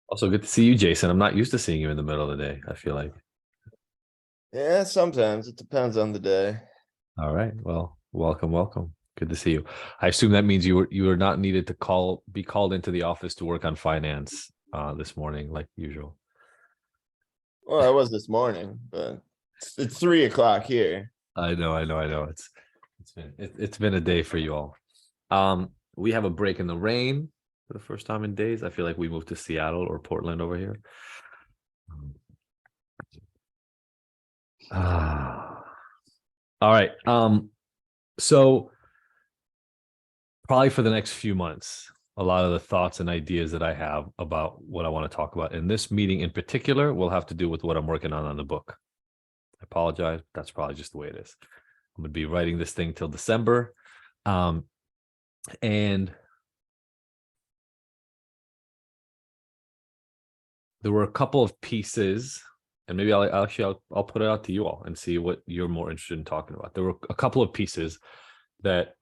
Also, good to see you, Jason. I'm not used to seeing you in the middle of the day, I feel like. Yeah, sometimes it depends on the day. All right. Well, welcome, welcome. Good to see you. I assume that means you were not needed to be called into the office to work on finance this morning, like usual. Well, I was this morning, but it's 3 o'clock here. I know. It's been a day for you all. We have a break in the rain for the first time in days. I feel like we moved to Seattle or Portland over here. Ah. All right. So probably for the next few months, a lot of the thoughts and ideas that I have about what I want to talk about in this meeting in particular will have to do with what I'm working on the book. I apologize. That's probably just the way it is. I'm going to be writing this thing till December. And there were a couple of pieces, and maybe I'll put it out to you all and see what you're more interested in talking about. There were a couple of pieces that,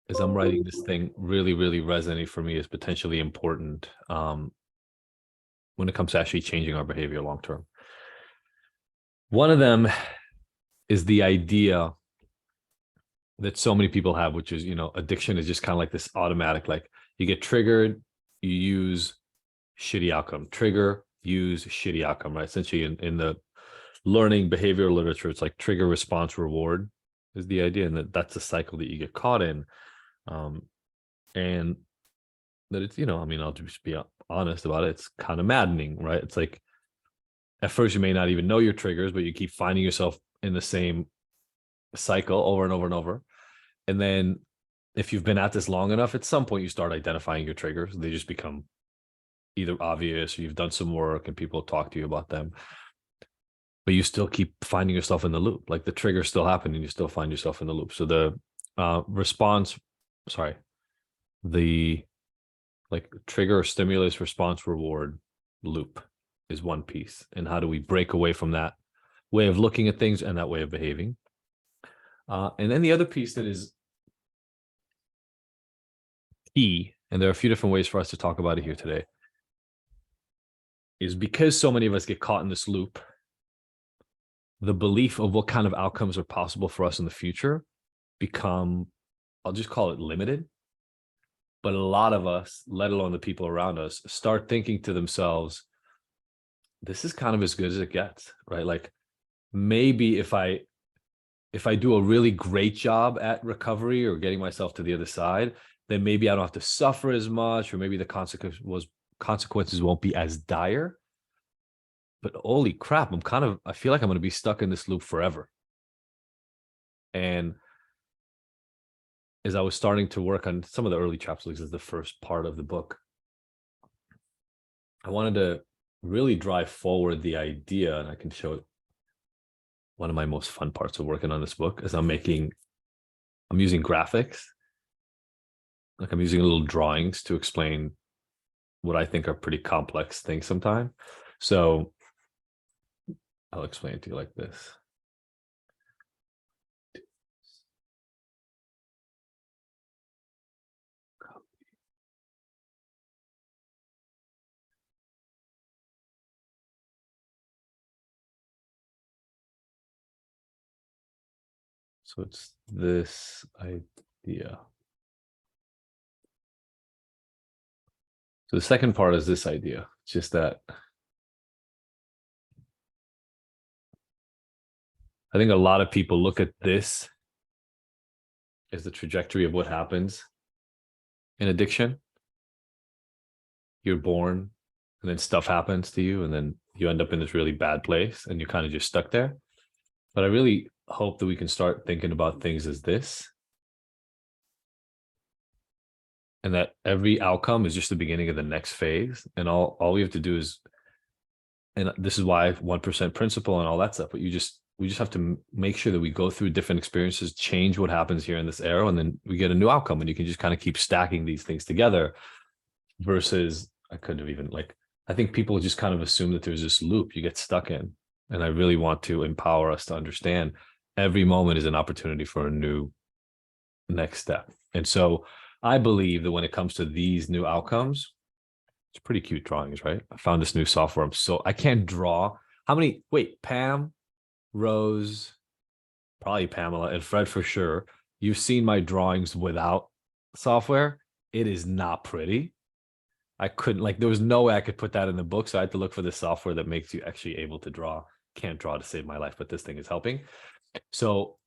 as I'm writing this thing, really resonate for me as potentially important when it comes to actually changing our behavior long term. One of them is the idea that so many people have, which is, addiction is just kind of like this automatic, like you get triggered, you use shitty outcome, trigger, use shitty outcome, right? Essentially in the learning behavioral literature, it's like trigger, response, reward is the idea. And that's a cycle that you get caught in. And that it's, I'll just be honest about it. It's kind of maddening, right? It's like, at first you may not even know your triggers, but you keep finding yourself in the same cycle over and over and over. And then if you've been at this long enough, at some point you start identifying your triggers. They just become either obvious or you've done some work and people talk to you about them. But you still keep finding yourself in the loop. Like the triggers still happen and you still find yourself in the loop. So the the trigger, stimulus, response, reward loop is one piece. And how do we break away from that way of looking at things and that way of behaving? And then the other piece that is key, and there are a few different ways for us to talk about it here today, is because so many of us get caught in this loop, the belief of what kind of outcomes are possible for us in the future become, I'll just call it limited. But a lot of us, let alone the people around us, start thinking to themselves, this is kind of as good as it gets, right? Like maybe if I do a really great job at recovery or getting myself to the other side, then maybe I don't have to suffer as much, or maybe the consequences won't be as dire. But holy crap, I feel like I'm going to be stuck in this loop forever. And as I was starting to work on some of the early chapters, as the first part of the book, I wanted to really drive forward the idea, and I can show it. One of my most fun parts of working on this book is I'm using graphics. Like I'm using little drawings to explain what I think are pretty complex things sometimes. So I'll explain it to you like this. So it's this idea. So the second part is this idea. It's just that I think a lot of people look at this as the trajectory of what happens in addiction. You're born and then stuff happens to you and then you end up in this really bad place and you're kind of just stuck there. But I really hope that we can start thinking about things as this, and that every outcome is just the beginning of the next phase. And all we have to do is, and this is why 1% principle and all that stuff, but we just have to make sure that we go through different experiences, change what happens here in this arrow, and then we get a new outcome. And you can just kind of keep stacking these things together versus I think people just kind of assume that there's this loop you get stuck in. And I really want to empower us to understand every moment is an opportunity for a new next step. And so I believe that when it comes to these new outcomes, It's pretty cute drawings, right? I found this new software. I can't draw. How many? Wait, Pam, Rose, probably Pamela, and Fred for sure. You've seen my drawings without software. It is not pretty. I couldn't, like, there was no way I could put that in the book. So I had to look for the software that makes you actually able to draw. Can't draw to save my life, but this thing is helping. So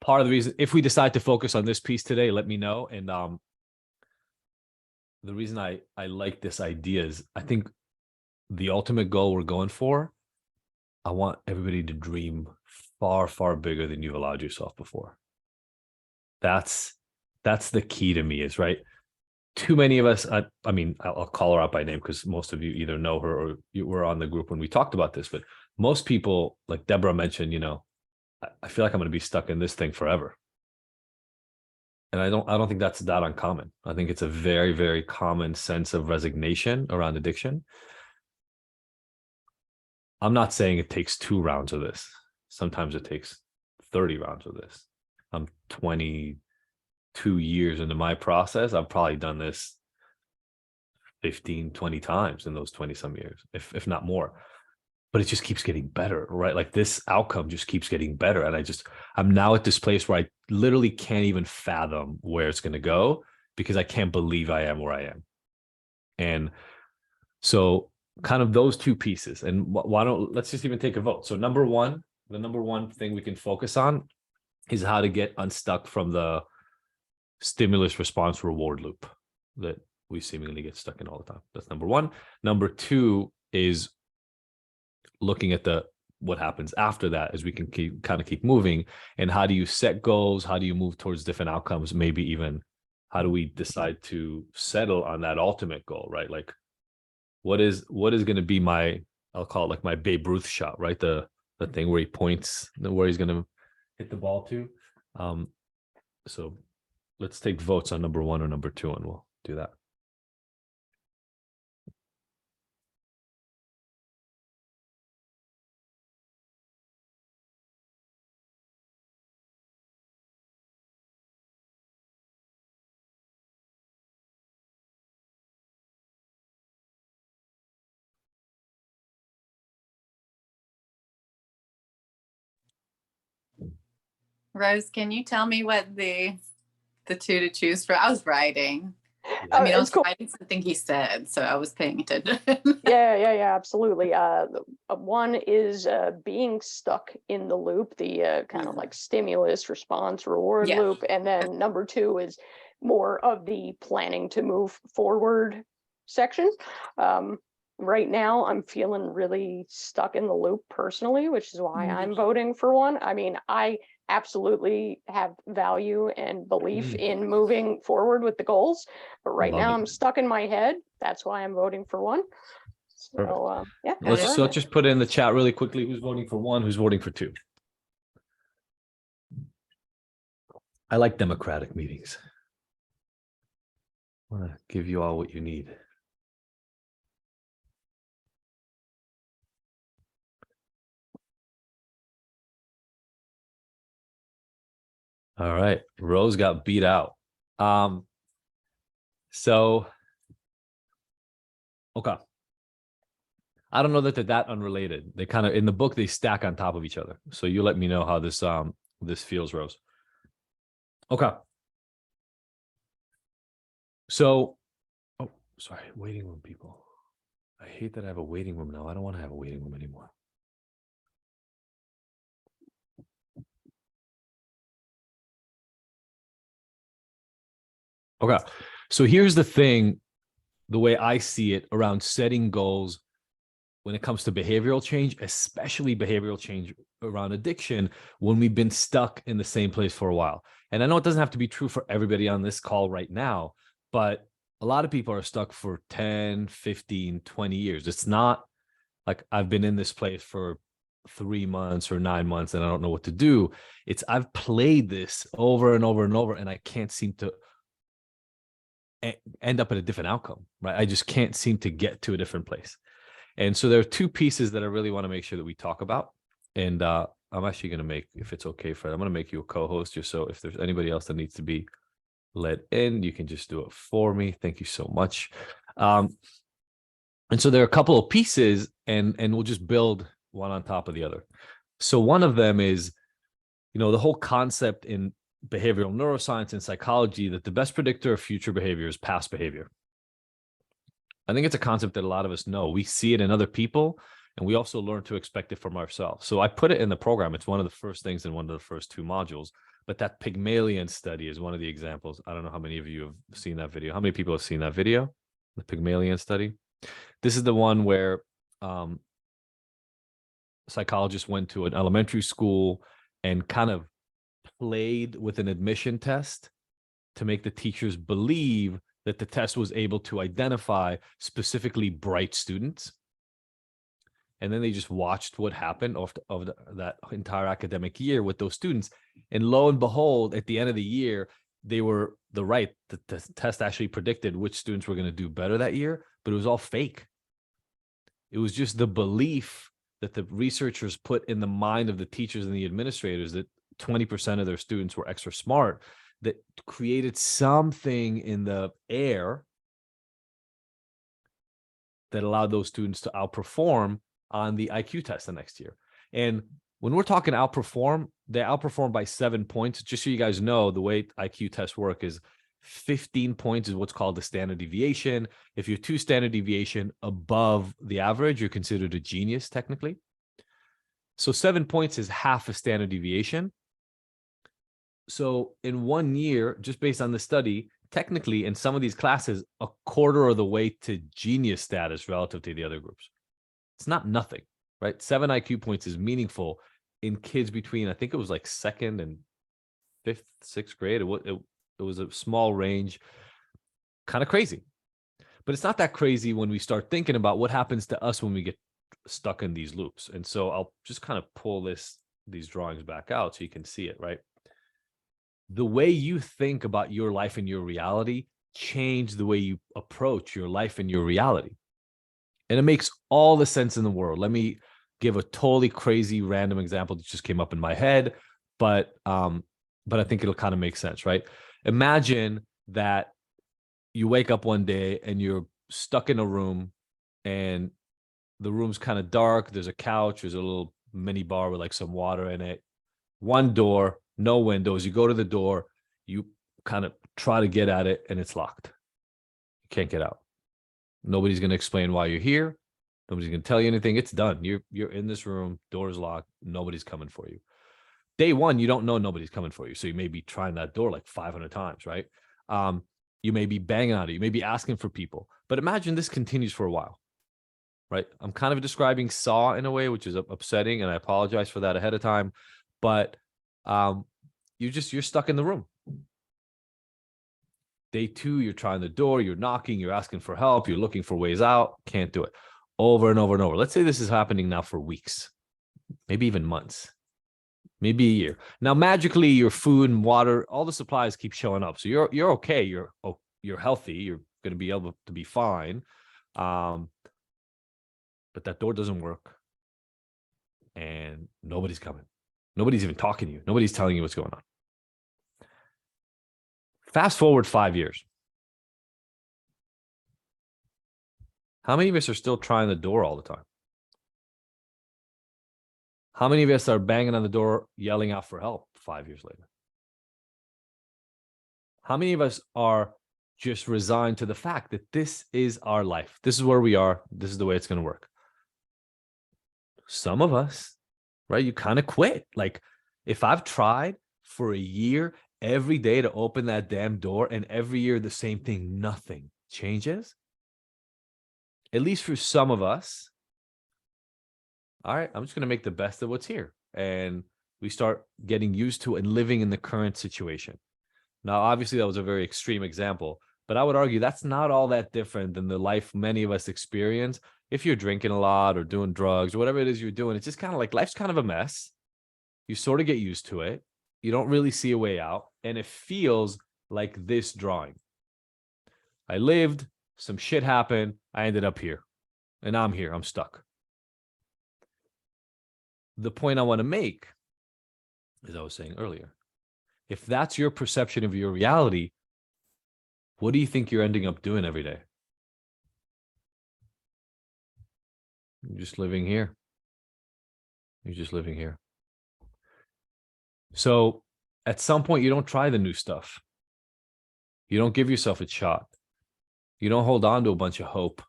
part of the reason, if we decide to focus on this piece today, let me know. And the reason I like this idea is I think the ultimate goal we're going for, I want everybody to dream far, far bigger than you've allowed yourself before. That's the key to me, is right. Too many of us, I mean, I'll call her out by name because most of you either know her or you were on the group when we talked about this, but most people, like Deborah mentioned, you know, I feel like I'm going to be stuck in this thing forever. And I don't think that's that uncommon. I think it's a very, very common sense of resignation around addiction. I'm not saying it takes 2 rounds of this. Sometimes it takes 30 rounds of this. I'm 22 years into my process. I've probably done this 15, 20 times in those 20 some years, if not more. But it just keeps getting better, right? Like this outcome just keeps getting better. And I'm now at this place where I literally can't even fathom where it's going to go because I can't believe I am where I am. And so kind of those 2 pieces. And let's just even take a vote. So the number one thing we can focus on is how to get unstuck from the stimulus response reward loop that we seemingly get stuck in all the time. That's number 1. Number 2 is looking at what happens after that, as we can keep moving. And how do you set goals? How do you move towards different outcomes? Maybe even how do we decide to settle on that ultimate goal, right? Like what is going to be I'll call it like my Babe Ruth shot, right? The thing where he points where he's going to hit the ball to. So let's take votes on number 1 or number 2, and we'll do that. Rose, can you tell me what the 2 to choose for? I was writing. Oh, I mean, I was it's cool. writing something he said, so I was paying attention. Yeah, absolutely. 1 is being stuck in the loop, the kind of like stimulus response reward loop. And then number 2 is more of the planning to move forward section. Right now, I'm feeling really stuck in the loop personally, which is why I'm voting for 1. I mean, I absolutely have value and belief in moving forward with the goals, but right now I'm stuck in my head. That's why I'm voting for 1. So yeah, let's just put in the chat really quickly who's voting for 1, who's voting for 2. I like democratic meetings. I want to give you all what you need. All right, Rose got beat out. So, okay. I don't know that they're that unrelated. They kind of, in the book, they stack on top of each other. So you let me know how this feels, Rose. Okay. So, oh, sorry, waiting room people. I hate that I have a waiting room now. I don't want to have a waiting room anymore. Okay, so here's the thing, the way I see it around setting goals when it comes to behavioral change, especially behavioral change around addiction, when we've been stuck in the same place for a while. And I know it doesn't have to be true for everybody on this call right now, but a lot of people are stuck for 10, 15, 20 years. It's not like I've been in this place for 3 months or 9 months and I don't know what to do. It's I've played this over and over and over, and I can't seem to end up at a different outcome, right? I just can't seem to get to a different place. And so there are 2 pieces that I really want to make sure that we talk about. And I'm actually going to make, if it's okay, Fred, I'm going to make you a co-host just so if there's anybody else that needs to be let in, you can just do it for me. Thank you so much. And so there are a couple of pieces, and we'll just build one on top of the other. So one of them is, the whole concept in behavioral neuroscience and psychology that the best predictor of future behavior is past behavior. I think it's a concept that a lot of us know. We see it in other people, and we also learn to expect it from ourselves. So I put it in the program. It's one of the first things in one of the first 2 modules. But that Pygmalion study is one of the examples. I don't know how many of you have seen that video. How many people have seen that video? The Pygmalion study. This is the one where psychologists went to an elementary school and kind of played with an admission test to make the teachers believe that the test was able to identify specifically bright students. And then they just watched what happened of that entire academic year with those students. And lo and behold, at the end of the year, they were the test actually predicted which students were going to do better that year, but it was all fake. It was just the belief that the researchers put in the mind of the teachers and the administrators that 20% of their students were extra smart that created something in the air that allowed those students to outperform on the IQ test the next year. And when we're talking outperform, they outperform by 7 points. Just so you guys know, the way IQ tests work is 15 points is what's called the standard deviation. If you're 2 standard deviation above the average, you're considered a genius technically. So 7 points is half a standard deviation. So in 1 year, just based on the study, technically in some of these classes, a quarter of the way to genius status relative to the other groups. It's not nothing, right? 7 IQ points is meaningful in kids between, I think it was like 2nd and 5th, 6th grade. It was a small range, kind of crazy. But it's not that crazy when we start thinking about what happens to us when we get stuck in these loops. And so I'll just kind of pull these drawings back out so you can see it, right? The way you think about your life and your reality change the way you approach your life and your reality. And it makes all the sense in the world. Let me give a totally crazy random example that just came up in my head, but I think it'll kind of make sense, right? Imagine that you wake up one day and you're stuck in a room and the room's kind of dark. There's a couch, there's a little mini bar with like some water in it. One door, no windows. You go to the door, you kind of try to get at it and it's locked. You can't get out. Nobody's going to explain why you're here. Nobody's going to tell you anything. It's done. You're in this room, door's locked. Nobody's coming for you. Day one, you don't know nobody's coming for you. So you may be trying that door like 500 times, right? You may be banging on it. You may be asking for people. But imagine this continues for a while, right? I'm kind of describing Saw in a way, which is upsetting, and I apologize for that ahead of time. But you're stuck in the room. Day two, you're trying the door, you're knocking, you're asking for help, you're looking for ways out, can't do it. Over and over and over. Let's say this is happening now for weeks, maybe even months, maybe a year. Now, magically, your food and water, all the supplies keep showing up. So you're okay, you're healthy, you're going to be able to be fine. But that door doesn't work. And nobody's coming. Nobody's even talking to you. Nobody's telling you what's going on. Fast forward 5 years. How many of us are still trying the door all the time? How many of us are banging on the door, yelling out for help 5 years later? How many of us are just resigned to the fact that this is our life? This is where we are. This is the way it's going to work. Some of us, right? You kind of quit. Like, if I've tried for a year every day to open that damn door, and every year the same thing, nothing changes. At least for some of us, all right, I'm just going to make the best of what's here. And we start getting used to and living in the current situation. Now, obviously, that was a very extreme example, but I would argue that's not all that different than the life many of us experience. If you're drinking a lot or doing drugs or whatever it is you're doing, it's just kind of like life's kind of a mess. You sort of get used to it. You don't really see a way out. And it feels like this drawing. I lived, some shit happened, I ended up here. And I'm here, I'm stuck. The point I want to make, as I was saying earlier, if that's your perception of your reality, what do you think you're ending up doing every day? You're just living here. You're just living here. So at some point, you don't try the new stuff. You don't give yourself a shot. You don't hold on to a bunch of hope.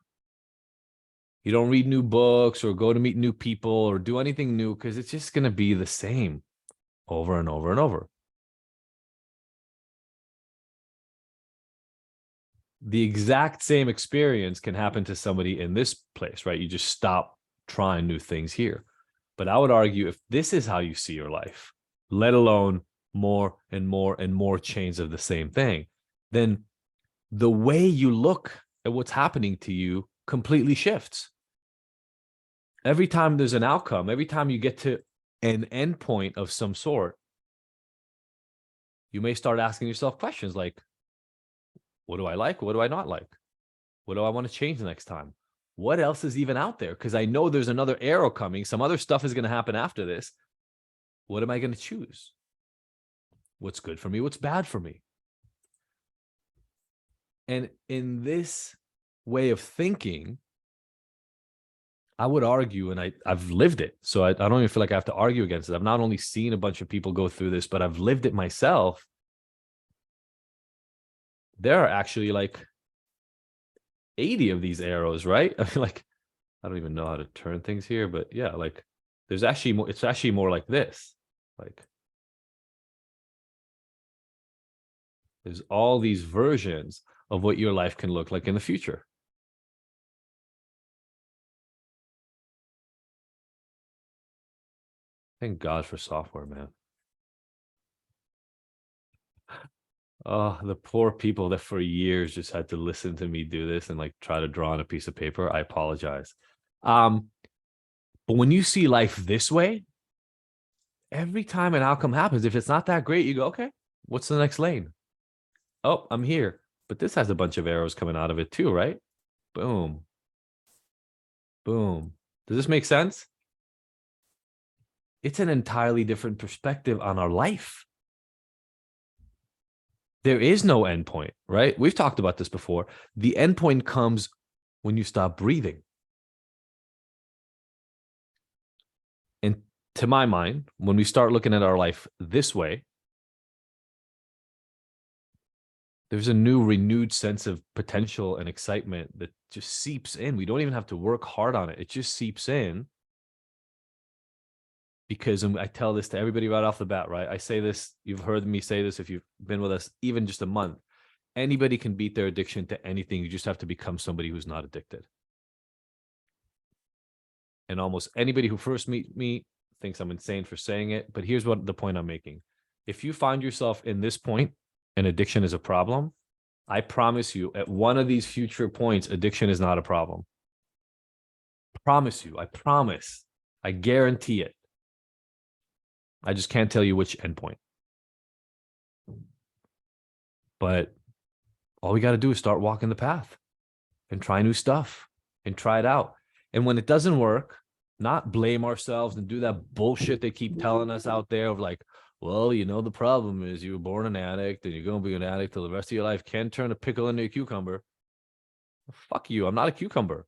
You don't read new books or go to meet new people or do anything new because it's just going to be the same over and over and over. The exact same experience can happen to somebody in this place, right? You just stop trying new things here. But I would argue if this is how you see your life, let alone more and more and more chains of the same thing, then the way you look at what's happening to you completely shifts. Every time there's an outcome, every time you get to an endpoint of some sort, you may start asking yourself questions like, what do I like? What do I not like? What do I want to change next time? What else is even out there? Because I know there's another arrow coming. Some other stuff is going to happen after this. What am I going to choose? What's good for me? What's bad for me? And in this way of thinking, I would argue, and I've lived it, so I don't even feel like I have to argue against it. I've not only seen a bunch of people go through this, but I've lived it myself. There are actually like 80 of these arrows, right? I mean, like, I don't even know how to turn things here, but yeah, like there's actually more, it's actually more like this. Like there's all these versions of what your life can look like in the future. Thank God for software, man. Oh, the poor people that for years just had to listen to me do this and like try to draw on a piece of paper. I apologize. But when you see life this way, every time an outcome happens, if it's not that great, you go, okay, what's the next lane? Oh, I'm here. But this has a bunch of arrows coming out of it too, right? Boom. Boom. Does this make sense? It's an entirely different perspective on our life. There is no endpoint, right? We've talked about this before. The endpoint comes when you stop breathing. And to my mind, when we start looking at our life this way, there's a new renewed sense of potential and excitement that just seeps in. We don't even have to work hard on it. It just seeps in. Because, and I tell this to everybody right off the bat, right? I say this, you've heard me say this if you've been with us even just a month. Anybody can beat their addiction to anything. You just have to become somebody who's not addicted. And almost anybody who first meets me thinks I'm insane for saying it. But here's what the point I'm making. If you find yourself in this point and addiction is a problem, I promise you at one of these future points, addiction is not a problem. Promise you, I promise, I guarantee it. I just can't tell you which endpoint. But all we got to do is start walking the path and try new stuff and try it out. And when it doesn't work, not blame ourselves and do that bullshit they keep telling us out there of like, well, you know, the problem is you were born an addict and you're going to be an addict till the rest of your life. Can't turn a pickle into a cucumber. Fuck you. I'm not a cucumber.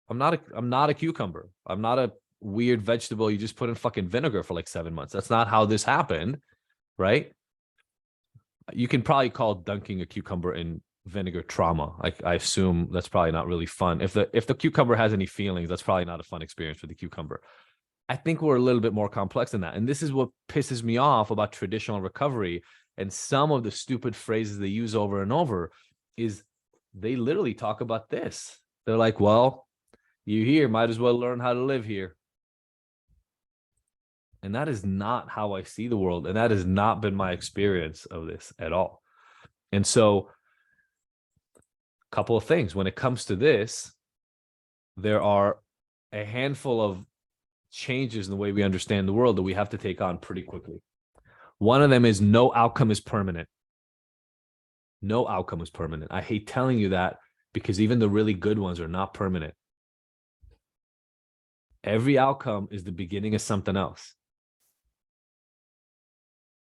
I'm not a cucumber. I'm not a weird vegetable you just put in fucking vinegar for like 7 months. That's not how this happened, right? You can probably call dunking a cucumber in vinegar trauma. I assume that's probably not really fun. If the cucumber has any feelings, that's probably not a fun experience for the cucumber. I think we're a little bit more complex than that. And this is what pisses me off about traditional recovery and some of the stupid phrases they use over and over is they literally talk about this. They're like, well, you here, might as well learn how to live here. And that is not how I see the world. And that has not been my experience of this at all. And so a couple of things. When it comes to this, there are a handful of changes in the way we understand the world that we have to take on pretty quickly. One of them is no outcome is permanent. No outcome is permanent. I hate telling you that because even the really good ones are not permanent. Every outcome is the beginning of something else.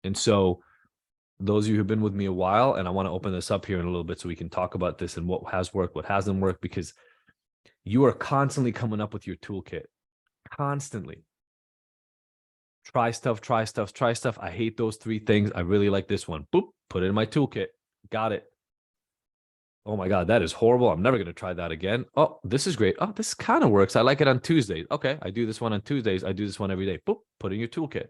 And so those of you who've been with me a while, and I want to open this up here in a little bit so we can talk about this and what has worked, what hasn't worked, because You are constantly coming up with your toolkit. Constantly. Try stuff, try stuff, try stuff. I hate those 3 things. I really like this one. Boop, put it in my toolkit. Got it. Oh my God, that is horrible. I'm never going to try that again. Oh, this is great. Oh, this kind of works. I like it on Tuesdays. Okay, I do this one on Tuesdays. I do this one every day. Boop, put in your toolkit.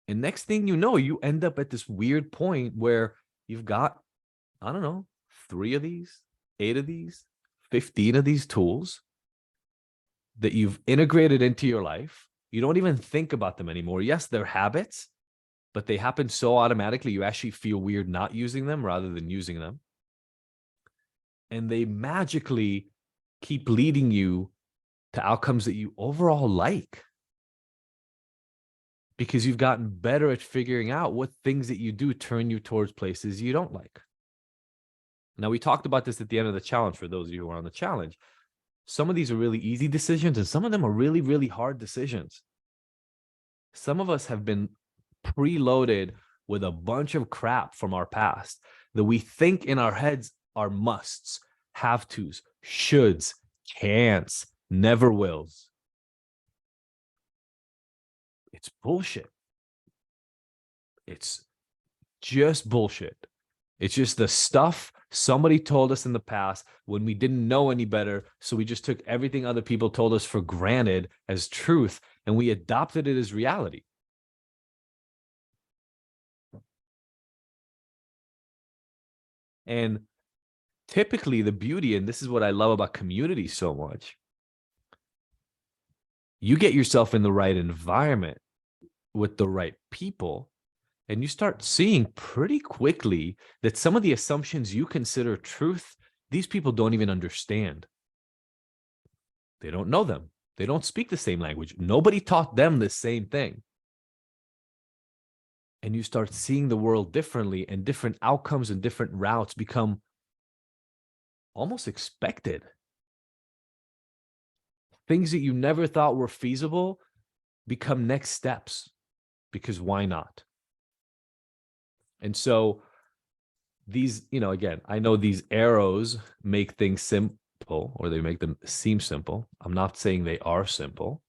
And next thing you know, you end up at this weird point where you've got, I don't know, 3 of these, 8 of these, 15 of these tools that you've integrated into your life. You don't even think about them anymore. Yes, they're habits, but they happen so automatically, you actually feel weird not using them rather than using them. And they magically keep leading you to outcomes that you overall like. Because you've gotten better at figuring out what things that you do turn you towards places you don't like. Now, we talked about this at the end of the challenge for those of you who are on the challenge. Some of these are really easy decisions, and some of them are really, really hard decisions. Some of us have been preloaded with a bunch of crap from our past that we think in our heads are musts, have tos, shoulds, can'ts, never wills. It's bullshit. It's just bullshit. It's just the stuff somebody told us in the past when we didn't know any better. So we just took everything other people told us for granted as truth, and we adopted it as reality. And typically the beauty, and this is what I love about community so much, you get yourself in the right environment with the right people, and you start seeing pretty quickly that some of the assumptions you consider truth, these people don't even understand. They don't know them. They don't speak the same language. Nobody taught them the same thing. And you start seeing the world differently, and different outcomes and different routes become almost expected. Things that you never thought were feasible become next steps, because why not? And so these, again, I know these arrows make things simple, or they make them seem simple. I'm not saying they are simple.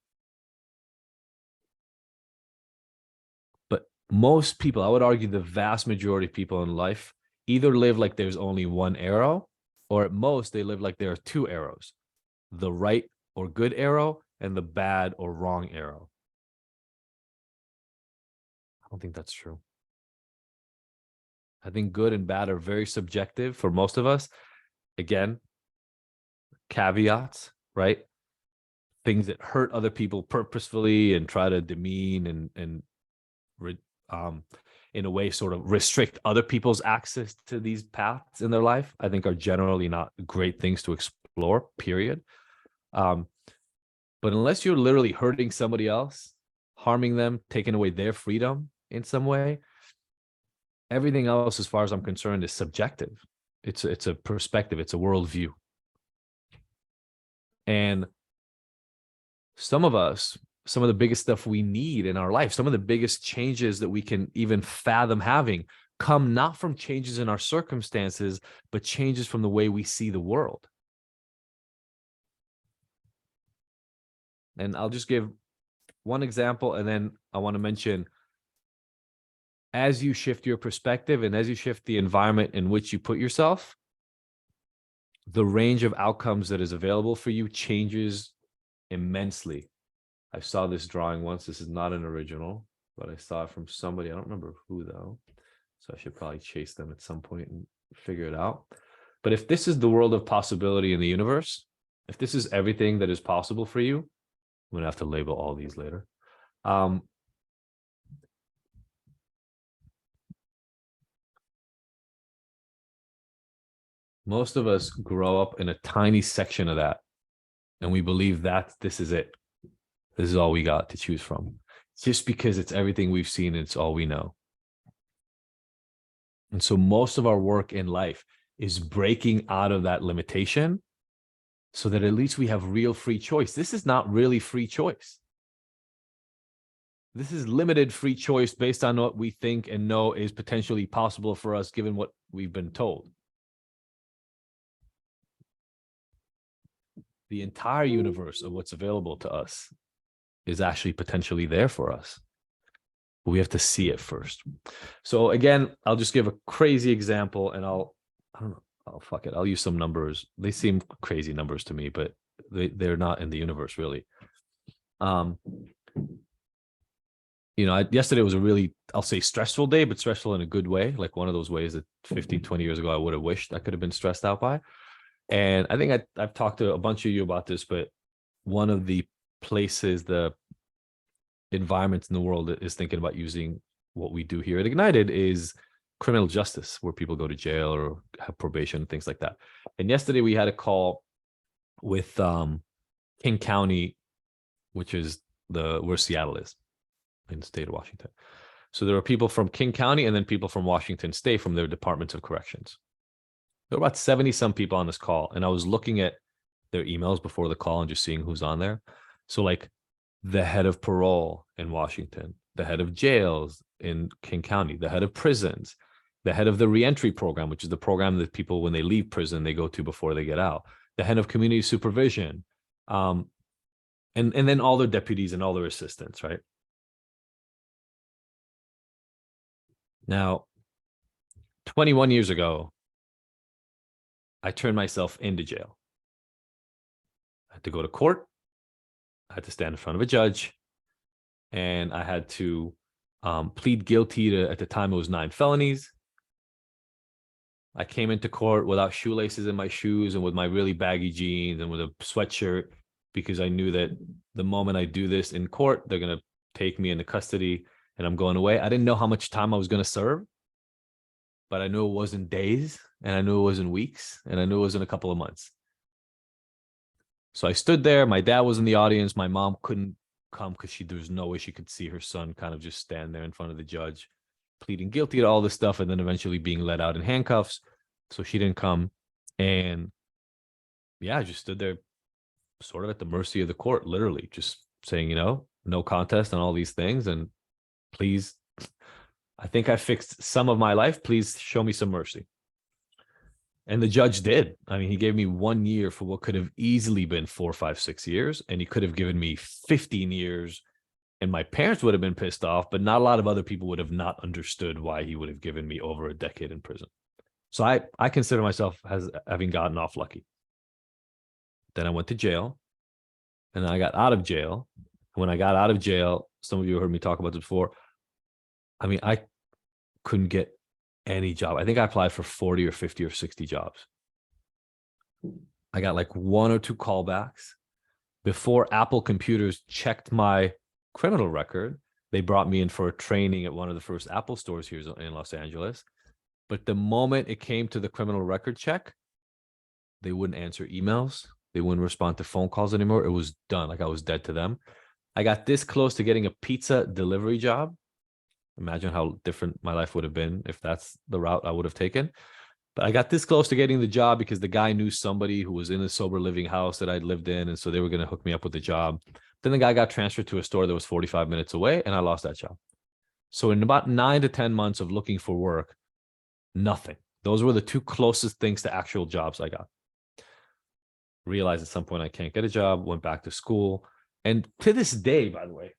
But most people, I would argue the vast majority of people in life either live like there's only one arrow, or at most they live like there are 2 arrows, the right or good arrow and the bad or wrong arrow. I don't think that's true. I think good and bad are very subjective for most of us. Again, caveats, right? Things that hurt other people purposefully and try to demean and in a way sort of restrict other people's access to these paths in their life, I think are generally not great things to explore, period. But unless you're literally hurting somebody else, harming them, taking away their freedom in some way, everything else, as far as I'm concerned, is subjective. It's a perspective. It's a worldview. And some of us, some of the biggest stuff we need in our life, some of the biggest changes that we can even fathom having, come not from changes in our circumstances, but changes from the way we see the world. And I'll just give one example, and then I want to mention, as you shift your perspective and as you shift the environment in which you put yourself, the range of outcomes that is available for you changes immensely. I saw this drawing once. This is not an original, but I saw it from somebody. I don't remember who, though. So I should probably chase them at some point and figure it out. But if this is the world of possibility in the universe, if this is everything that is possible for you, I'm going to have to label all these later. Most of us grow up in a tiny section of that, and we believe that this is it. This is all we got to choose from, just because it's everything we've seen and it's all we know. And so most of our work in life is breaking out of that limitation so that at least we have real free choice. This is not really free choice. This is limited free choice based on what we think and know is potentially possible for us given what we've been told. the entire universe of what's available to us is actually potentially there for us. But we have to see it first. So again, I'll just give a crazy example, and I don't know, fuck it. I'll use some numbers. They seem crazy numbers to me, but they're not in the universe really. Yesterday was a really, I'll say, stressful day, but stressful in a good way. Like one of those ways that 15, 20 years ago, I would have wished I could have been stressed out by. And I think I've talked to a bunch of you about this, but one of the places, the environments in the world that is thinking about using what we do here at Ignited is criminal justice, where people go to jail or have probation, things like that. And yesterday we had a call with King County, which is where Seattle is in the state of Washington. So there are people from King County and then people from Washington State from their departments of corrections. There were about 70 some people on this call, and I was looking at their emails before the call and just seeing who's on there. So like the head of parole in Washington, the head of jails in King County, the head of prisons, the head of the reentry program, which is the program that people, when they leave prison, they go to before they get out, the head of community supervision, and then all their deputies and all their assistants, right? Now, 21 years ago, I turned myself into jail. I had to go to court. I had to stand in front of a judge, and I had to plead guilty to, at the time, it was 9 felonies. I came into court without shoelaces in my shoes and with my really baggy jeans and with a sweatshirt, because I knew that the moment I do this in court, they're going to take me into custody and I'm going away. I didn't know how much time I was going to serve, but I knew it wasn't days, and I knew it wasn't weeks, and I knew it wasn't a couple of months. So I stood there. My dad was in the audience. My mom couldn't come because there was no way she could see her son kind of just stand there in front of the judge, pleading guilty to all this stuff, and then eventually being let out in handcuffs. So she didn't come. And yeah, I just stood there sort of at the mercy of the court, literally just saying, no contest on all these things. And please, I think I fixed some of my life. Please show me some mercy. And the judge did. I mean, he gave me 1 year for what could have easily been 4, 5, 6 years. And he could have given me 15 years. And my parents would have been pissed off, but not a lot of other people would have not understood why he would have given me over a decade in prison. So I consider myself as having gotten off lucky. Then I went to jail, and I got out of jail. When I got out of jail, some of you heard me talk about this before. I mean, I couldn't get any job. I think I applied for 40 or 50 or 60 jobs. I got like 1 or 2 callbacks. Before Apple computers checked my criminal record, they brought me in for a training at one of the first Apple stores here in Los Angeles. But the moment it came to the criminal record check, they wouldn't answer emails. They wouldn't respond to phone calls anymore. It was done. Like I was dead to them. I got this close to getting a pizza delivery job. Imagine how different my life would have been if that's the route I would have taken. But I got this close to getting the job because the guy knew somebody who was in a sober living house that I'd lived in. And so they were going to hook me up with the job. Then the guy got transferred to a store that was 45 minutes away, and I lost that job. So in about 9 to 10 months of looking for work, nothing. Those were the 2 closest things to actual jobs I got. Realized at some point I can't get a job, went back to school. And to this day, by the way,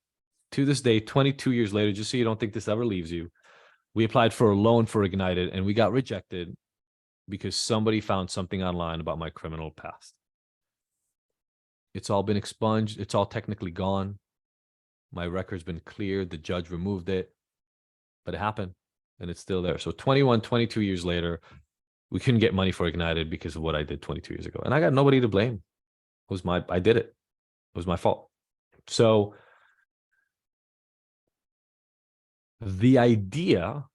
22 years later, just so you don't think this ever leaves you, we applied for a loan for Ignited, and we got rejected because somebody found something online about my criminal past. It's all been expunged. It's all technically gone. My record's been cleared. The judge removed it, but it happened, and it's still there. So 22 years later, we couldn't get money for Ignited because of what I did 22 years ago. And I got nobody to blame. I did it. It was my fault. So the idea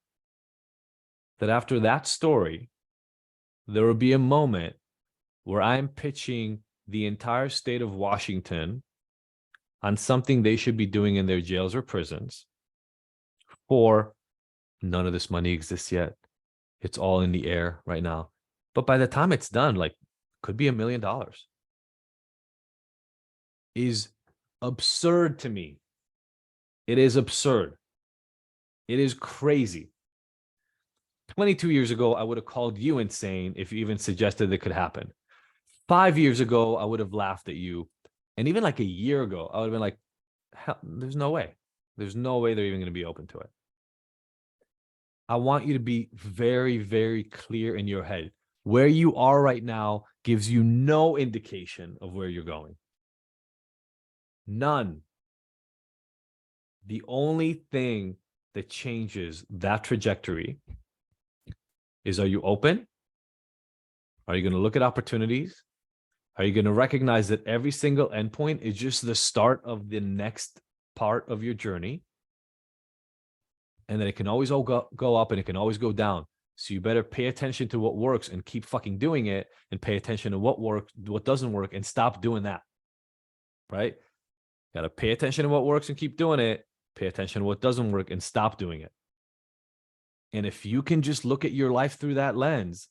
that after that story, there will be a moment where I'm pitching the entire state of Washington on something they should be doing in their jails or prisons for none of this money exists yet. It's all in the air right now. But by the time it's done, like, could be $1 million. Is absurd to me. It is absurd. It is crazy. 22 years ago, I would have called you insane if you even suggested it could happen. 5 years ago, I would have laughed at you. And even like a year ago, I would have been like, hell, there's no way. There's no way they're even going to be open to it. I want you to be very, very clear in your head. Where you are right now gives you no indication of where you're going. None. The only thing that changes that trajectory is, are you open? Are you going to look at opportunities? Are you going to recognize that every single endpoint is just the start of the next part of your journey? And that it can always all go up and it can always go down. So you better pay attention to what works and keep fucking doing it, and pay attention to what works, what doesn't work, and stop doing that. Right? Got to pay attention to what works and keep doing it. Pay attention to what doesn't work and stop doing it. And if you can just look at your life through that lens,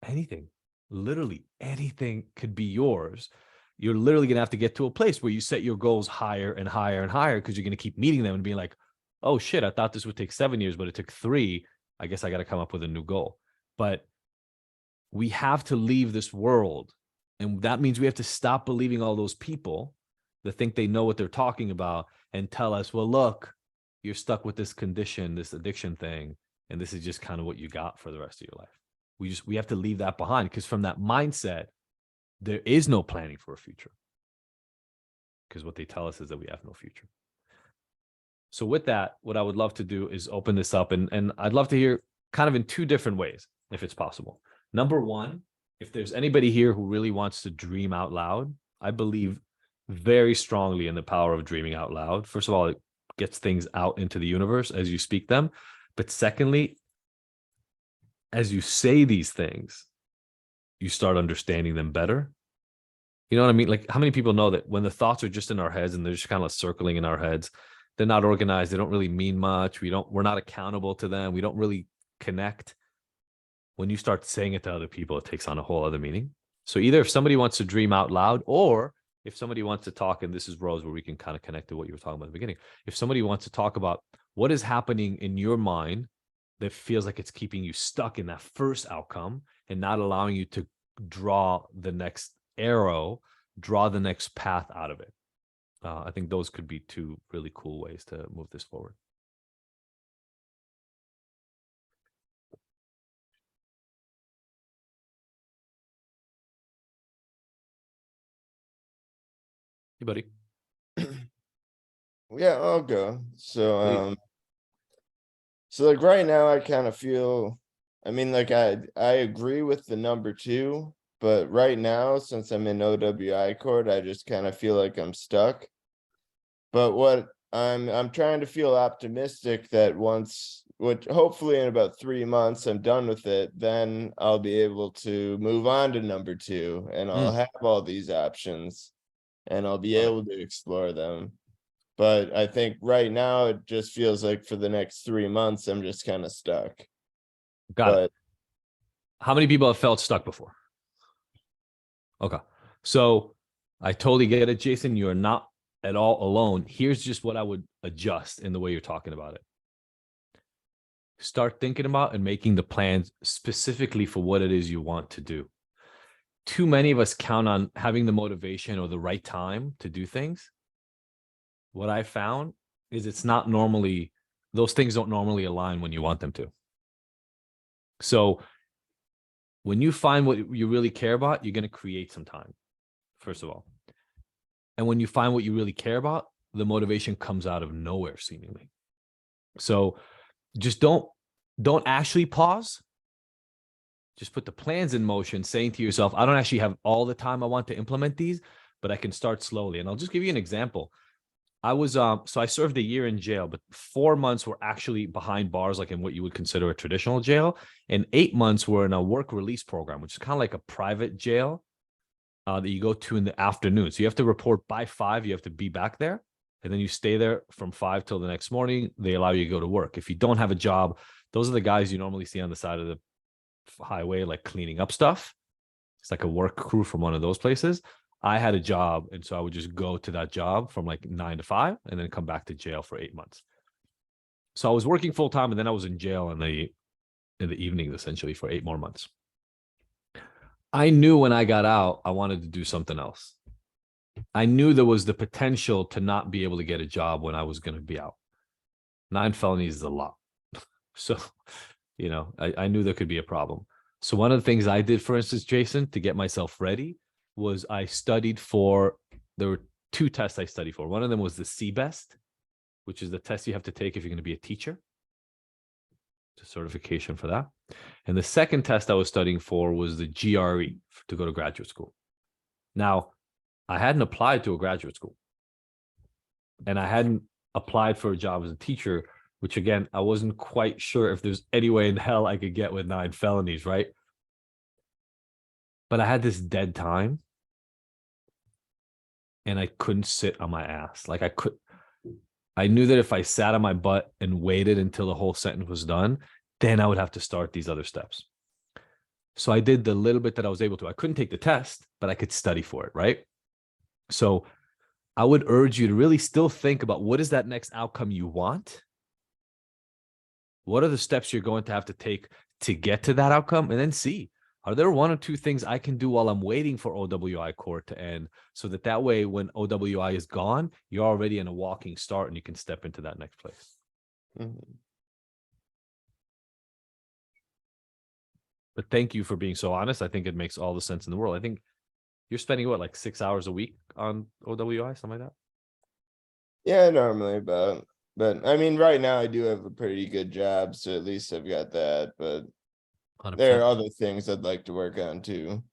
anything, literally anything could be yours. You're literally going to have to get to a place where you set your goals higher and higher and higher, because you're going to keep meeting them and being like, oh shit, I thought this would take 7 years, but it took 3. I guess I got to come up with a new goal. But we have to leave this world. And that means we have to stop believing all those people that think they know what they're talking about and tell us, well, look, you're stuck with this condition, this addiction thing, and this is just kind of what you got for the rest of your life. We have to leave that behind, because from that mindset, there is no planning for a future. Because what they tell us is that we have no future. So with that, what I would love to do is open this up, and I'd love to hear kind of in 2 different ways, if it's possible. Number one, if there's anybody here who really wants to dream out loud, I believe very strongly in the power of dreaming out loud. First of all, it gets things out into the universe as you speak them. But secondly, as you say these things, you start understanding them better. You know what I mean? Like, how many people know that when the thoughts are just in our heads and they're just kind of circling in our heads, they're not organized, they don't really mean much, we're not accountable to them, we don't really connect. When you start saying it to other people, it takes on a whole other meaning. So either if somebody wants to dream out loud, or if somebody wants to talk, and this is Rose, where we can kind of connect to what you were talking about at the beginning. If somebody wants to talk about what is happening in your mind that feels like it's keeping you stuck in that first outcome and not allowing you to draw the next arrow, draw the next path out of it. I think those could be 2 really cool ways to move this forward. Hey, buddy. Yeah, I'll go. Please. So like right now I kind of feel, I mean, like I agree with the number 2, but right now, since I'm in OWI court, I just kind of feel like I'm stuck. But what I'm trying to feel optimistic that once, which hopefully in about 3 months I'm done with it, then I'll be able to move on to number 2, and I'll have all these options and I'll be able to explore them. But I think right now it just feels like for the next 3 months I'm just kind of stuck. Got it. How many people have felt stuck before? Okay. So I totally get it, Jason. You're not at all alone. Here's just what I would adjust in the way you're talking about it. Start thinking about and making the plans specifically for what it is you want to do. Too many of us count on having the motivation or the right time to do things. What I found is it's not normally, those things don't normally align when you want them to. So when you find what you really care about, you're going to create some time, first of all. And when you find what you really care about, the motivation comes out of nowhere, seemingly. So just don't actually pause. Just put the plans in motion, saying to yourself, I don't actually have all the time I want to implement these, but I can start slowly. And I'll just give you an example. I was, so I served a year in jail, but 4 months were actually behind bars, like in what you would consider a traditional jail. And 8 months were in a work release program, which is kind of like a private jail that you go to in the afternoon. So you have to report by 5, you have to be back there. And then you stay there from 5 till the next morning. They allow you to go to work. If you don't have a job, those are the guys you normally see on the side of the highway, like cleaning up stuff. It's like a work crew from one of those places. I had a job, and so I would just go to that job from like 9 to 5 and then come back to jail for 8 months. So I was working full time, and then I was in jail in the evenings, essentially, for 8 more months. I knew when I got out, I wanted to do something else. I knew there was the potential to not be able to get a job when I was going to be out. 9 felonies is a lot. So, you know, I knew there could be a problem. So one of the things I did, for instance, Jason, to get myself ready was I studied for, there were 2 tests I studied for. One of them was the CBEST, which is the test you have to take if you're going to be a teacher. It's a certification for that. And the second test I was studying for was the GRE to go to graduate school. Now, I hadn't applied to a graduate school, and I hadn't applied for a job as a teacher, which again, I wasn't quite sure if there's any way in hell I could get with 9 felonies, right? But I had this dead time and I couldn't sit on my ass. Like I knew that if I sat on my butt and waited until the whole sentence was done, then I would have to start these other steps. So I did the little bit that I was able to. I couldn't take the test, but I could study for it, right? So I would urge you to really still think about what is that next outcome you want? What are the steps you're going to have to take to get to that outcome? And then see, are there 1 or 2 things I can do while I'm waiting for OWI court to end, so that way when OWI is gone, you're already in a walking start and you can step into that next place. Mhm. But thank you for being so honest. I think it makes all the sense in the world. I think you're spending what, like 6 hours a week on OWI, something like that? Yeah, normally about. But I mean, right now I do have a pretty good job, so at least I've got that. But 100%. there are other things I'd like to work on too.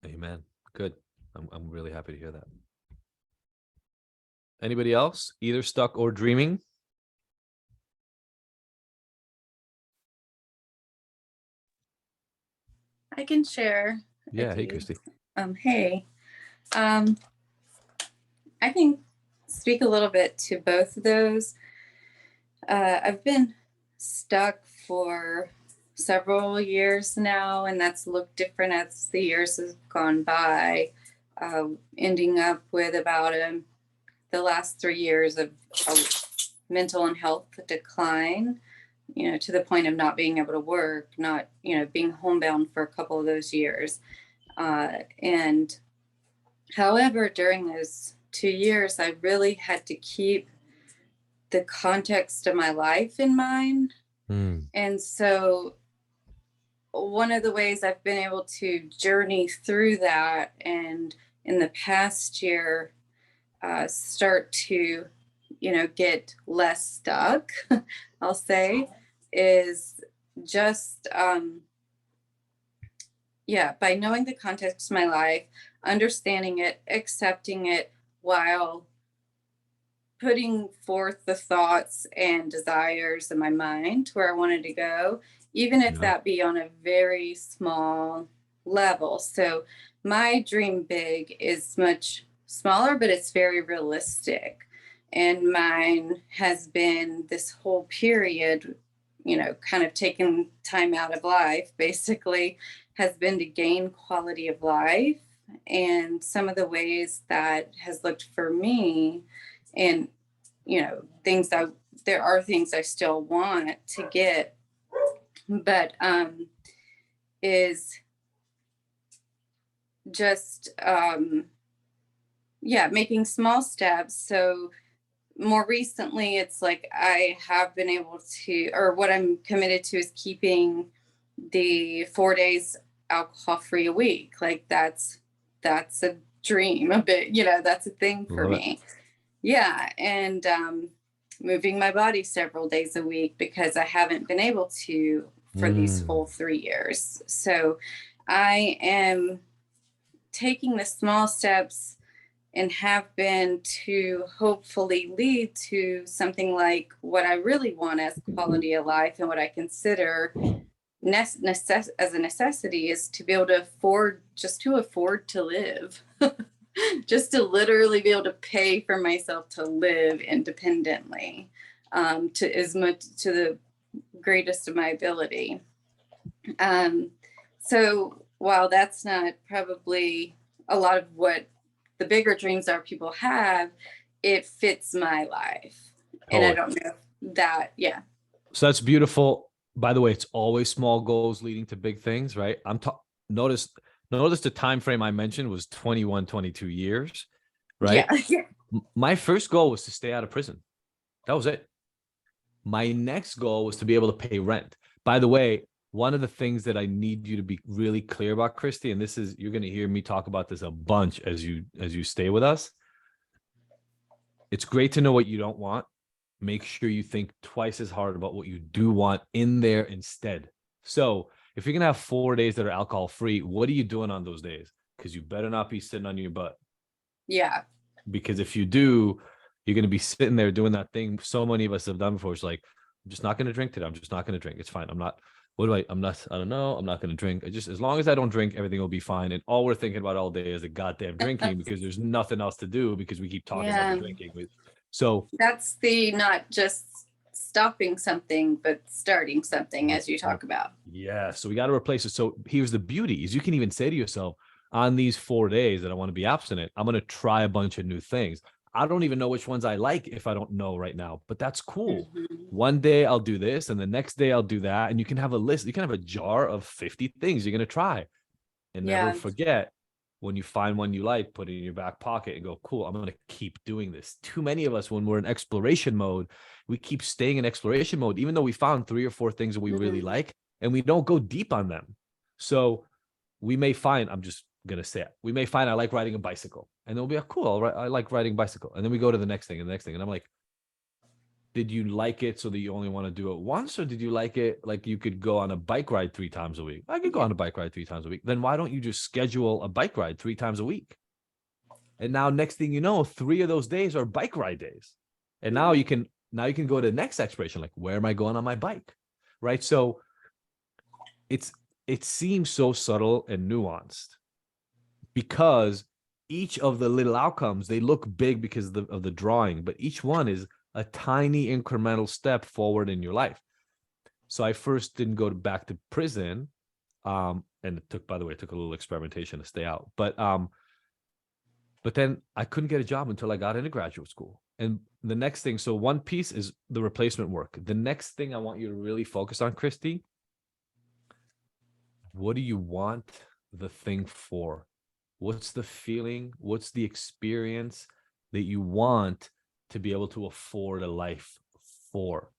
Amen. Good. I'm really happy to hear that. Anybody else, either stuck or dreaming? I can share. Yeah. if Hey, you- Christy. Hey. I can speak a little bit to both of those. I've been stuck for several years now, and that's looked different as the years have gone by, ending up with about the last 3 years of mental and health decline, you know, to the point of not being able to work, not, you know, being homebound for a couple of those years. And however, during those 2 years, I really had to keep the context of my life in mind. And so one of the ways I've been able to journey through that, and in the past year, start to, you know, get less stuck, I'll say, is just, by knowing the context of my life, understanding it, accepting it, while putting forth the thoughts and desires in my mind where I wanted to go, even if that be on a very small level. So my dream big is much smaller, but it's very realistic. And mine has been this whole period, you know, kind of taking time out of life, basically, has been to gain quality of life. And some of the ways that has looked for me, and, you know, there are things I still want to get, but is just, making small steps. So more recently, it's like I have been able to, or what I'm committed to is keeping the 4 days alcohol-free a week. Like that's a dream a bit, you know, that's a thing for me. Yeah. And moving my body several days a week, because I haven't been able to for these full 3 years. So I am taking the small steps, and have been, to hopefully lead to something like what I really want as quality of life, and what I consider as a necessity is to be able to afford to live. Just to literally be able to pay for myself to live independently, to the greatest of my ability. So while that's not probably a lot of what the bigger dreams are people have, it fits my life. And I don't know that, So that's beautiful. by the way, it's always small goals leading to big things, right? Notice the time frame I mentioned was 21, 22 years, right? Yeah. My first goal was to stay out of prison. That was it. My next goal was to be able to pay rent. By the way, one of the things that I need you to be really clear about, Christy, and this is, you're going to hear me talk about this a bunch as you stay with us. It's great to know what you don't want. Make sure you think twice as hard about what you do want in there instead. So if you're going to have 4 days that are alcohol free, what are you doing on those days? Because you better not be sitting on your butt. Yeah. Because if you do, you're going to be sitting there doing that thing so many of us have done before. It's like, I'm just not going to drink today. I'm just not going to drink. It's fine. I don't know. I'm not going to drink. As long as I don't drink, everything will be fine. And all we're thinking about all day is the goddamn drinking because there's nothing else to do because we keep talking about the drinking. So that's the not just stopping something, but starting something, as you talk about. Yeah. So we got to replace it. So here's the beauty is you can even say to yourself, on these 4 days that I want to be abstinent, I'm going to try a bunch of new things. I don't even know which ones I like if I don't know right now, but that's cool. One day I'll do this and the next day I'll do that. And you can have a list. You can have a jar of 50 things you're going to try and never forget when you find one you like, put it in your back pocket and go, cool, I'm going to keep doing this. Too many of us, when we're in exploration mode, we keep staying in exploration mode, even though we found 3 or 4 things that we really like and we don't go deep on them. So we may find, I'm just going to say it, we may find I like riding a bicycle and they'll be like, cool, I like riding a bicycle. And then we go to the next thing and the next thing. And I'm like, did you like it so that you only want to do it once? Or did you like it like you could go on a bike ride 3 times a week? I could go on a bike ride 3 times a week. Then why don't you just schedule a bike ride 3 times a week? And now next thing you know, 3 of those days are bike ride days. And now you can go to the next exploration. Like, where am I going on my bike? Right. So it seems so subtle and nuanced because each of the little outcomes, they look big because of the drawing, but each one is a tiny incremental step forward in your life. So I first didn't go back to prison. And it took, by the way, a little experimentation to stay out. But then I couldn't get a job until I got into graduate school. And the next thing, so one piece is the replacement work. The next thing I want you to really focus on, Christy, what do you want the thing for? What's the feeling? What's the experience that you want to be able to afford a life for?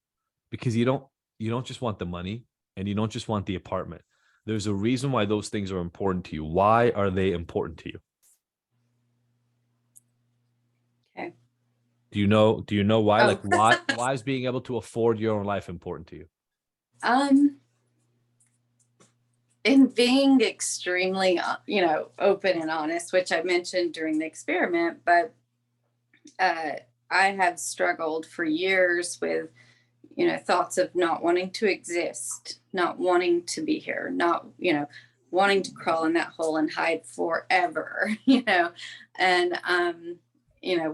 Because you don't just want the money and you don't just want the apartment. There's a reason why those things are important to you. Why are they important to you? Okay. Do you know why? Like why is being able to afford your own life important to you? In being extremely, open and honest, which I mentioned during the experiment, but I have struggled for years with, thoughts of not wanting to exist, not wanting to be here, not, wanting to crawl in that hole and hide forever, and,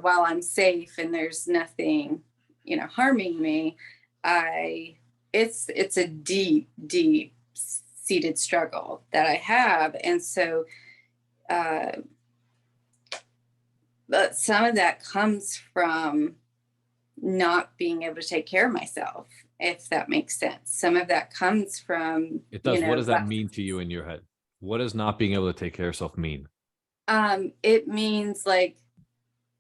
while I'm safe and there's nothing, harming me, it's a deep, deep seated struggle that I have. And so, but some of that comes from not being able to take care of myself, if that makes sense. Some of that comes from, it does. What does that mean to you in your head? What does not being able to take care of yourself mean? It means like,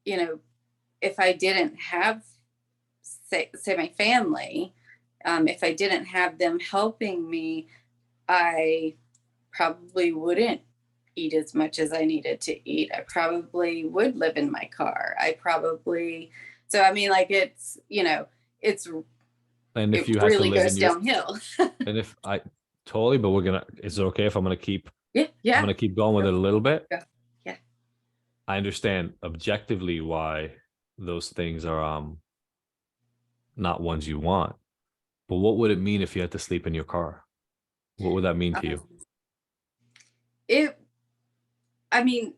if I didn't have, say my family, if I didn't have them helping me, I probably wouldn't eat as much as I needed to eat. I probably would live in my car. So I mean, like it's, it's, and if it you have really to live goes downhill. And if I totally, but is it okay if I'm going to keep, Yeah. I'm going to keep going with it a little bit? Yeah. I understand objectively why those things are, not ones you want, but what would it mean if you had to sleep in your car? What would that mean to you? I mean,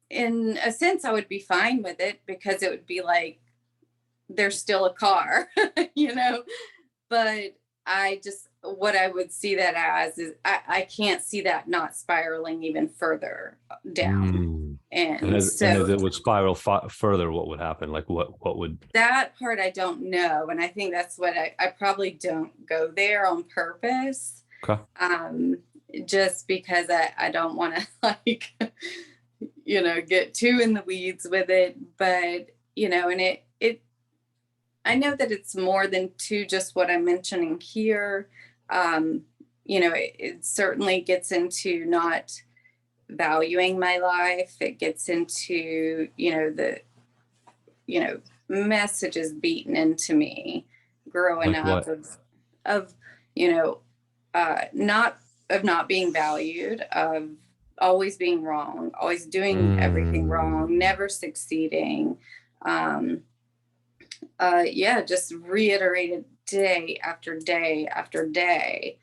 in a sense, I would be fine with it because it would be like, there's still a car, but what I would see that as is I can't see that not spiraling even further down. And as so it would spiral further, what would happen? Like what would? that part I don't know. And I think that's what I probably don't go there on purpose. Okay. Just because I don't want to like, you know, get too in the weeds with it. But, you know, and I know that it's more than to just what I'm mentioning here. You know, it certainly gets into not valuing my life. It gets into, you know, the, you know, messages beaten into me growing Like up what? of, you know, not being valued, of always being wrong, always doing everything wrong, never succeeding. Yeah, just reiterated day after day after day.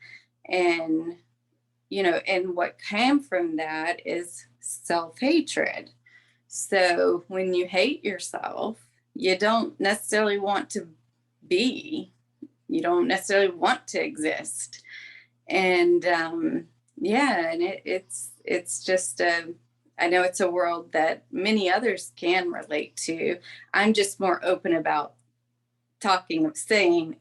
And, you know, and what came from that is self-hatred. So when you hate yourself, you don't necessarily want to be, you don't necessarily want to exist. And yeah, and it's just I know it's a world that many others can relate to. I'm just more open about saying,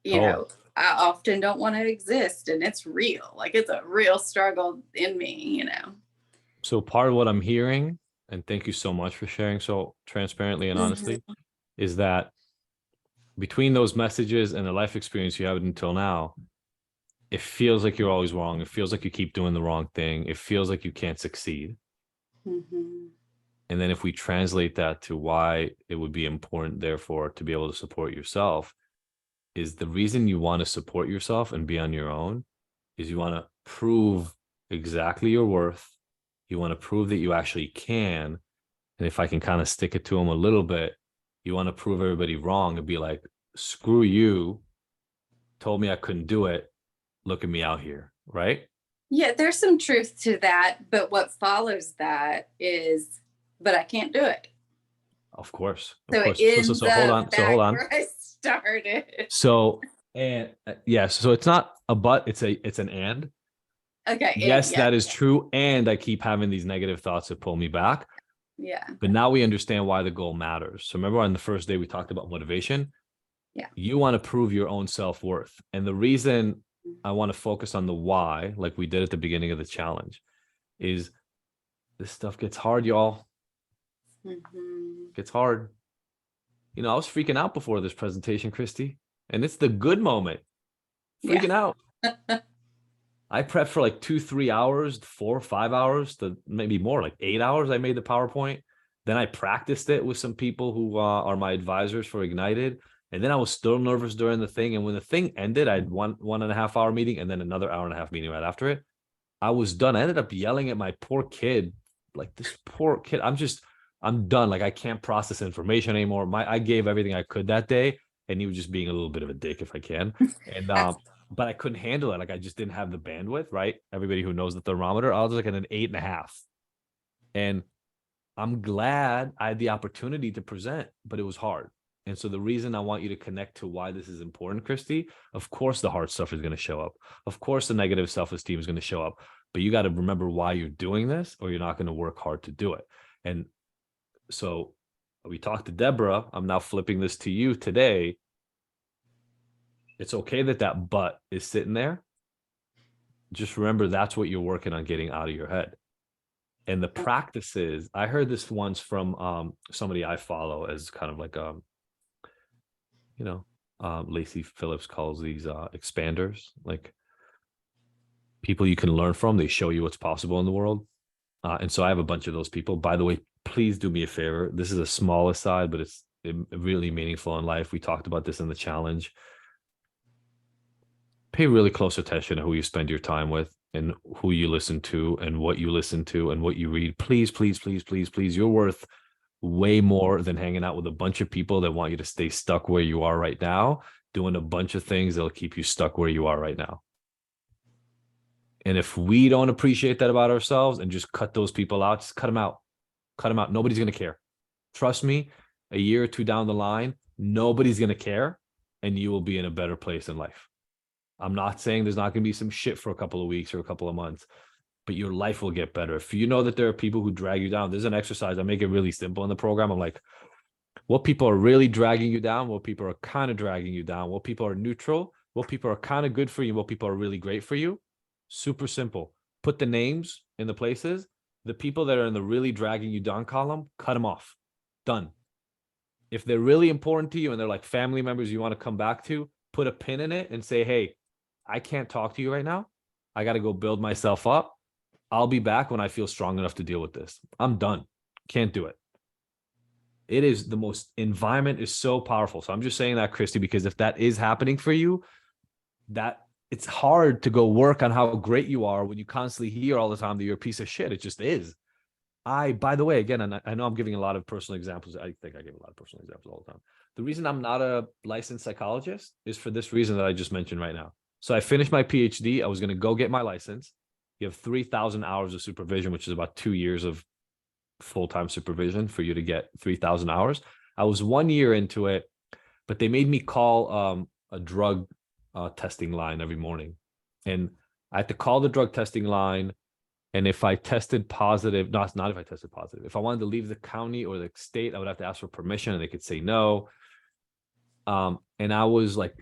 you know, I often don't want to exist, and it's real. Like it's a real struggle in me, you know. So part of what I'm hearing, and thank you so much for sharing so transparently and honestly, is that between those messages and the life experience you have until now, it feels like you're always wrong. It feels like you keep doing the wrong thing. It feels like you can't succeed. And then if we translate that to why it would be important, therefore, to be able to support yourself, is the reason you want to support yourself and be on your own is you want to prove exactly your worth. You want to prove that you actually can. And if I can kind of stick it to them a little bit, you want to prove everybody wrong and be like, screw you, told me I couldn't do it. Look at me out here, right? Yeah, there's some truth to that. But what follows that is, but I can't do it. Of course. So hold on. Where I started. So, and yes, so it's not a but, it's an and. Okay. Yes, that is true. And I keep having these negative thoughts that pull me back. Yeah. But now we understand why the goal matters. So remember on the first day we talked about motivation. Yeah. You want to prove your own self-worth. And the reason I want to focus on the why, like we did at the beginning of the challenge, is this stuff gets hard, y'all. Gets hard. You know, I was freaking out before this presentation, Christy, and it's the good moment. Freaking out. I prepped for like 2-3 hours, 4 or 5 hours, to maybe more, like 8 hours. I made the PowerPoint. Then I practiced it with some people who are my advisors for Ignited. And then I was still nervous during the thing. And when the thing ended, I had 1.5 hour meeting and then another 1.5 hour meeting right after it. I was done. I ended up yelling at my poor kid, like this poor kid. I'm done. Like I can't process information anymore. I gave everything I could that day. And he was just being a little bit of a dick if I can. And but I couldn't handle it. Like I just didn't have the bandwidth, right? Everybody who knows the thermometer, I was like at an 8.5. And I'm glad I had the opportunity to present, but it was hard. And so the reason I want you to connect to why this is important, Christy, of course, the hard stuff is going to show up. Of course, the negative self-esteem is going to show up, but you got to remember why you're doing this, or you're not going to work hard to do it. And so we talked to Deborah. I'm now flipping this to you today. It's okay that but is sitting there. Just remember that's what you're working on getting out of your head. And the practices, I heard this once from somebody I follow as kind of like Lacey Phillips calls these expanders, like people you can learn from. They show you what's possible in the world. And so I have a bunch of those people. By the way, please do me a favor. This is a small aside, but it's really meaningful in life. We talked about this in the challenge. Pay really close attention to who you spend your time with and who you listen to and what you listen to and what you read. Please, please, please, please, please. You're worth way more than hanging out with a bunch of people that want you to stay stuck where you are right now, doing a bunch of things that'll keep you stuck where you are right now. And if we don't appreciate that about ourselves and just cut those people out, just cut them out. Cut them out. Nobody's going to care. Trust me, a year or two down the line, nobody's going to care, and you will be in a better place in life. I'm not saying there's not going to be some shit for a couple of weeks or a couple of months, but your life will get better. If you know that there are people who drag you down, there's an exercise. I make it really simple in the program. I'm like, what people are really dragging you down, what people are kind of dragging you down, what people are neutral, what people are kind of good for you, what people are really great for you. Super simple. Put the names in the places. The people that are in the really dragging you down column, cut them off. Done. If they're really important to you and they're like family members you want to come back to, put a pin in it and say, hey, I can't talk to you right now. I got to go build myself up. I'll be back when I feel strong enough to deal with this. I'm done. Can't do it. It is the most, environment is so powerful. So I'm just saying that, Christy, because if that is happening for you, that it's hard to go work on how great you are when you constantly hear all the time that you're a piece of shit. It just is. By the way, again, and I know I'm giving a lot of personal examples. I think I give a lot of personal examples all the time. The reason I'm not a licensed psychologist is for this reason that I just mentioned right now. So I finished my PhD. I was going to go get my license. You have 3,000 hours of supervision, which is about 2 years of full-time supervision for you to get 3,000 hours. I was 1 year into it, but they made me call a drug testing line every morning. And I had to call the drug testing line. And if I tested positive, no, it's not if I tested positive. If I wanted to leave the county or the state, I would have to ask for permission and they could say no. And I was like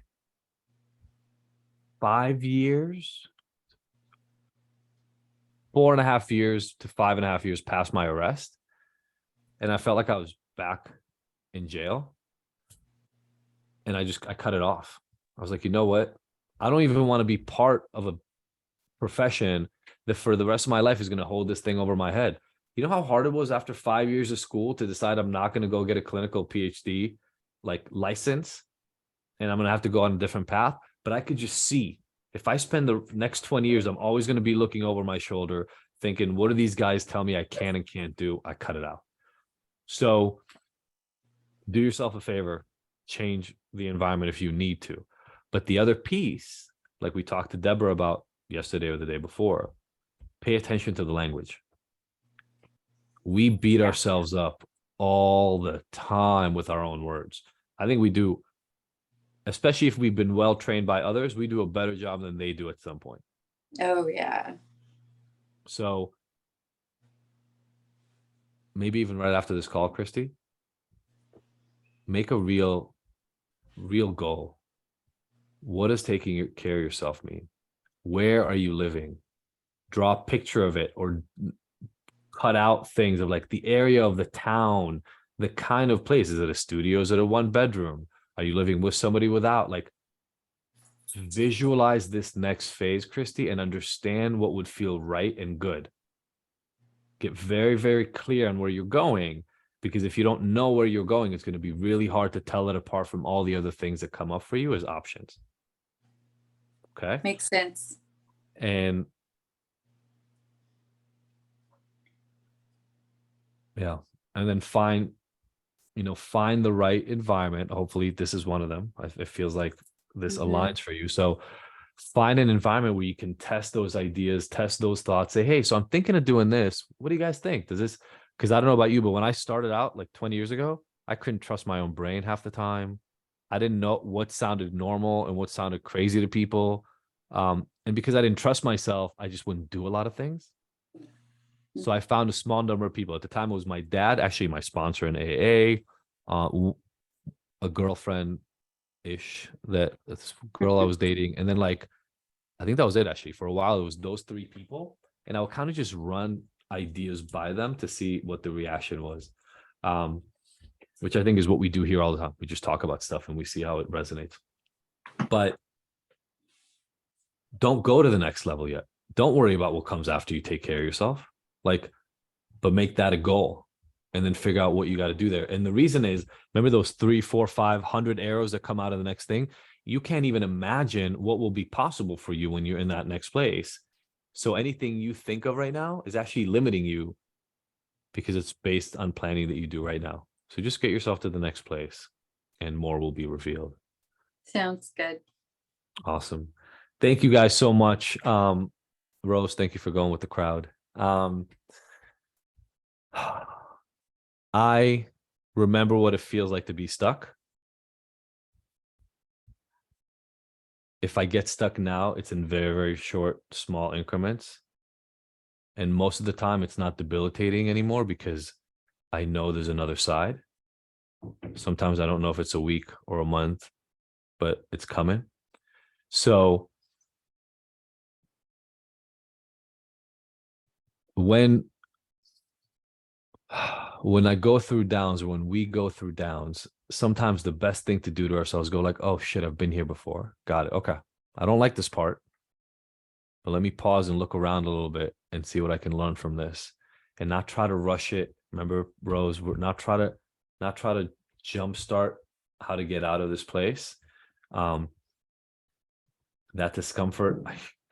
5 years, 4.5 years to 5.5 years past my arrest. And I felt like I was back in jail. And I cut it off. I was like, you know what? I don't even want to be part of a profession that for the rest of my life is going to hold this thing over my head. You know how hard it was after 5 years of school to decide I'm not going to go get a clinical PhD like license and I'm going to have to go on a different path. But I could just see if I spend the next 20 years, I'm always going to be looking over my shoulder thinking, what do these guys tell me I can and can't do? I cut it out. So do yourself a favor, change the environment if you need to. But the other piece, like we talked to Deborah about yesterday or the day before, pay attention to the language. We beat ourselves up all the time with our own words. I think we do, especially if we've been well trained by others, we do a better job than they do at some point. Oh, yeah. So maybe even right after this call, Christy, make a real goal. What does taking care of yourself mean? Where are you living? Draw a picture of it or cut out things of like the area of the town, the kind of place. Is it a studio? Is it a 1-bedroom? Are you living with somebody without? Like, visualize this next phase, Christy, and understand what would feel right and good. Get very, very clear on where you're going, because if you don't know where you're going, it's going to be really hard to tell it apart from all the other things that come up for you as options. Okay? Makes sense. And yeah, and then find the right environment. Hopefully this is one of them. It feels like this aligns for you. So find an environment where you can test those ideas, test those thoughts, say, hey, so I'm thinking of doing this. What do you guys think? Does this, because I don't know about you, but when I started out like 20 years ago, I couldn't trust my own brain half the time. I didn't know what sounded normal and what sounded crazy to people. And because I didn't trust myself, I just wouldn't do a lot of things. So I found a small number of people. At the time, it was my dad, actually my sponsor in AA, a girlfriend-ish, this girl I was dating. And then like, I think that was it actually. For a while, it was those 3 people. And I would kind of just run ideas by them to see what the reaction was, which I think is what we do here all the time. We just talk about stuff and we see how it resonates. But don't go to the next level yet. Don't worry about what comes after you take care of yourself. Like, but make that a goal and then figure out what you got to do there. And the reason is, remember those 3, 4, 500 arrows that come out of the next thing? You can't even imagine what will be possible for you when you're in that next place. So anything you think of right now is actually limiting you because it's based on planning that you do right now. So just get yourself to the next place and more will be revealed. Sounds good. Awesome. Thank you guys so much. Rose, thank you for going with the crowd. I remember what it feels like to be stuck. If I get stuck now, it's in very, very short, small increments. And most of the time it's not debilitating anymore because I know there's another side. Sometimes I don't know if it's a week or a month, but it's coming. So when I go through downs, or when we go through downs, sometimes the best thing to do to ourselves, go like, oh shit, I've been here before. Got it. Okay. I don't like this part, but let me pause and look around a little bit and see what I can learn from this, and not try to rush it. Remember, Rose, we're not try to jumpstart how to get out of this place. That discomfort,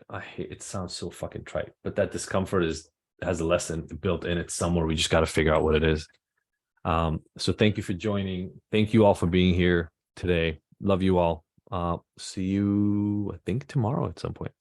I hate, it sounds so fucking trite, but that discomfort has a lesson built in it somewhere. We just got to figure out what it is. So thank you for joining. Thank you all for being here today. Love you all. See you, I think, tomorrow at some point.